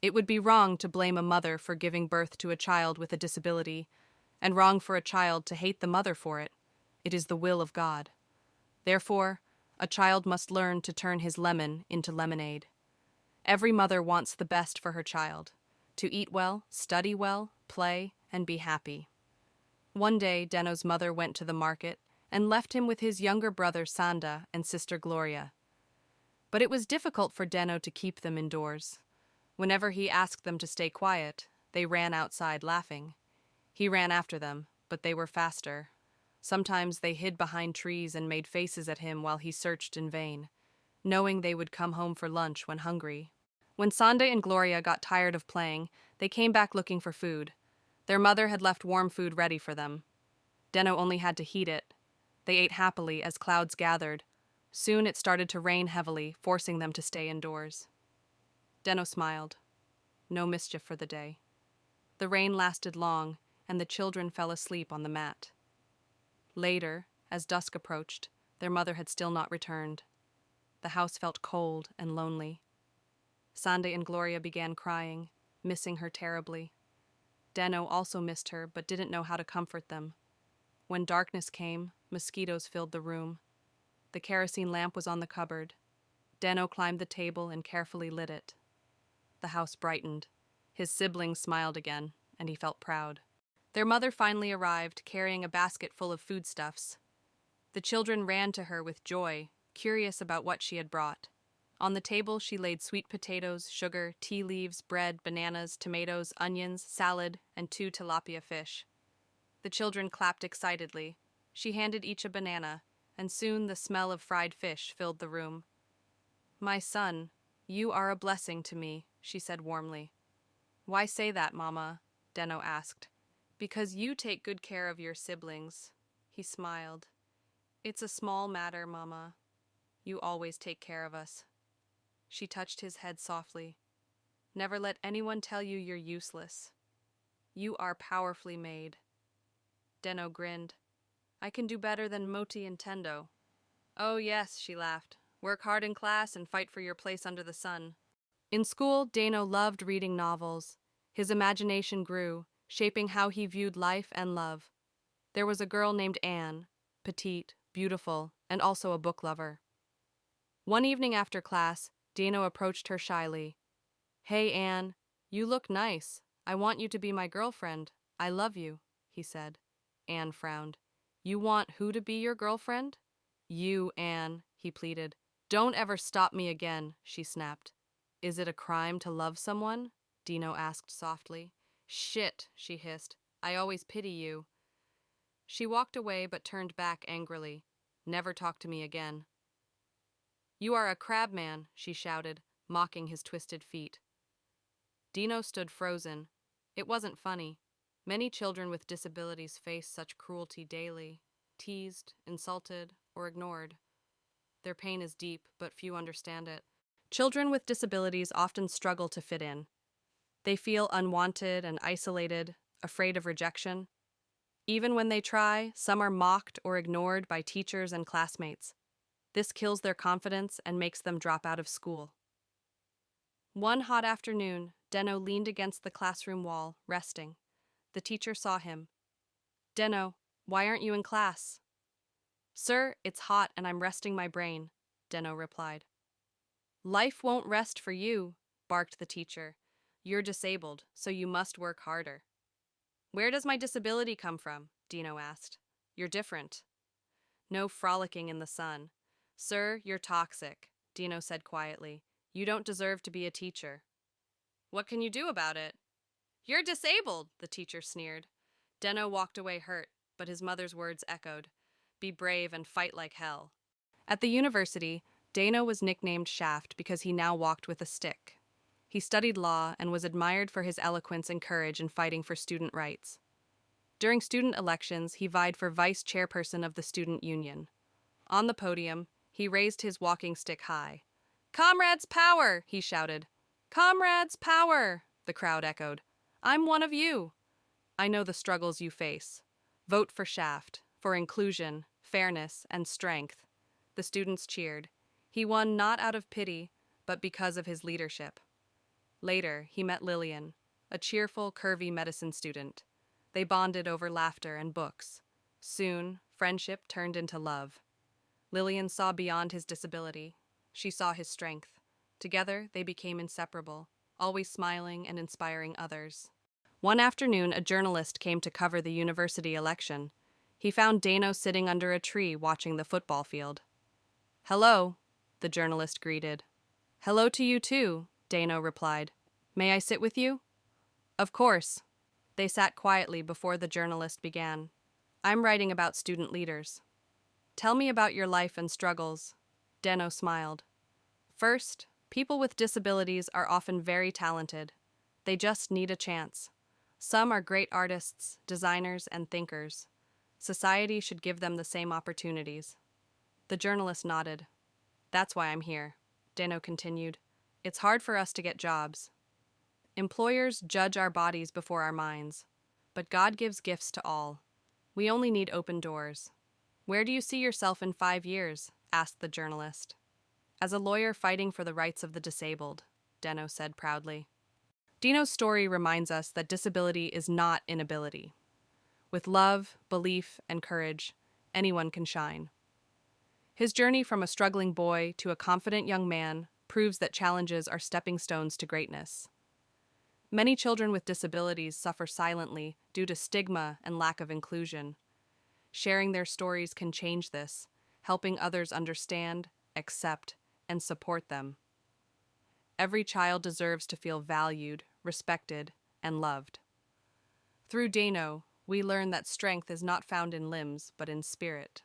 It would be wrong to blame a mother for giving birth to a child with a disability, and wrong for a child to hate the mother for it. It is the will of God. Therefore, a child must learn to turn his lemon into lemonade. Every mother wants the best for her child, to eat well, study well, play, and be happy. One day, Deno's mother went to the market and left him with his younger brother Sanda and sister Gloria. But it was difficult for Deno to keep them indoors. Whenever he asked them to stay quiet, they ran outside laughing. He ran after them, but they were faster. Sometimes they hid behind trees and made faces at him while he searched in vain, knowing they would come home for lunch when hungry. When Sanda and Gloria got tired of playing, they came back looking for food. Their mother had left warm food ready for them. Deno only had to heat it. They ate happily as clouds gathered. Soon it started to rain heavily, forcing them to stay indoors. Deno smiled. No mischief for the day. The rain lasted long, and the children fell asleep on the mat. Later, as dusk approached, their mother had still not returned. The house felt cold and lonely. Sanda and Gloria began crying, missing her terribly. Deno also missed her, but didn't know how to comfort them. When darkness came, mosquitoes filled the room. The kerosene lamp was on the cupboard. Deno climbed the table and carefully lit it. The house brightened. His siblings smiled again, and he felt proud. Their mother finally arrived, carrying a basket full of foodstuffs. The children ran to her with joy, curious about what she had brought. On the table, she laid sweet potatoes, sugar, tea leaves, bread, bananas, tomatoes, onions, salad, and 2 tilapia fish. The children clapped excitedly. She handed each a banana, and soon the smell of fried fish filled the room. "My son, you are a blessing to me," she said warmly. "Why say that, Mama?" Deno asked. "Because you take good care of your siblings." He smiled. "It's a small matter, Mama. You always take care of us." She touched his head softly. "Never let anyone tell you you're useless. You are powerfully made." Deno grinned. "I can do better than Moti and Tendo." "Oh yes," she laughed. "Work hard in class and fight for your place under the sun." In school, Deno loved reading novels. His imagination grew, shaping how he viewed life and love. There was a girl named Anne, petite, beautiful, and also a book lover. One evening after class, Deno approached her shyly. "Hey, Anne, you look nice. I want you to be my girlfriend. I love you," he said. Anne frowned. "You want who to be your girlfriend?" "You, Anne," he pleaded. "Don't ever stop me again," she snapped. "Is it a crime to love someone?" Deno asked softly. "Shit," she hissed. "I always pity you." She walked away but turned back angrily. "Never talk to me again." "You are a crabman," she shouted, mocking his twisted feet. Deno stood frozen. It wasn't funny. Many children with disabilities face such cruelty daily, teased, insulted, or ignored. Their pain is deep, but few understand it. Children with disabilities often struggle to fit in. They feel unwanted and isolated, afraid of rejection. Even when they try, some are mocked or ignored by teachers and classmates. This kills their confidence and makes them drop out of school. One hot afternoon, Deno leaned against the classroom wall, resting. The teacher saw him. "Deno, why aren't you in class?" "Sir, it's hot and I'm resting my brain," Deno replied. "Life won't rest for you," barked the teacher. "You're disabled, so you must work harder." "Where does my disability come from?" Deno asked. "You're different." No frolicking in the sun. "Sir, you're toxic," Deno said quietly. "You don't deserve to be a teacher." "What can you do about it?" "You're disabled," the teacher sneered. Deno walked away hurt, but his mother's words echoed. "Be brave and fight like hell." At the university, Deno was nicknamed Shaft because he now walked with a stick. He studied law and was admired for his eloquence and courage in fighting for student rights. During student elections, he vied for vice chairperson of the student union. On the podium, he raised his walking stick high. "Comrades, power!" he shouted. "Comrades, power!" the crowd echoed. "I'm one of you." "I know the struggles you face. Vote for Shaft, for inclusion, fairness, and strength." The students cheered. He won not out of pity, but because of his leadership. Later, he met Lillian, a cheerful, curvy medicine student. They bonded over laughter and books. Soon, friendship turned into love. Lillian saw beyond his disability. She saw his strength. Together, they became inseparable, always smiling and inspiring others. One afternoon, a journalist came to cover the university election. He found Deno sitting under a tree watching the football field. "Hello," the journalist greeted. "Hello to you too," Deno replied. "May I sit with you?" "Of course." They sat quietly before the journalist began. "I'm writing about student leaders." "Tell me about your life and struggles." Deno smiled. "First, people with disabilities are often very talented. They just need a chance. Some are great artists, designers, and thinkers. Society should give them the same opportunities." The journalist nodded. "That's why I'm here," Deno continued. "It's hard for us to get jobs. Employers judge our bodies before our minds. But God gives gifts to all. We only need open doors." "Where do you see yourself in 5 years?" asked the journalist. "As a lawyer fighting for the rights of the disabled," Deno said proudly. Deno's story reminds us that disability is not inability. With love, belief, and courage, anyone can shine. His journey from a struggling boy to a confident young man proves that challenges are stepping stones to greatness. Many children with disabilities suffer silently due to stigma and lack of inclusion. Sharing their stories can change this, helping others understand, accept, and support them. Every child deserves to feel valued, respected, and loved. Through Deno, we learn that strength is not found in limbs, but in spirit.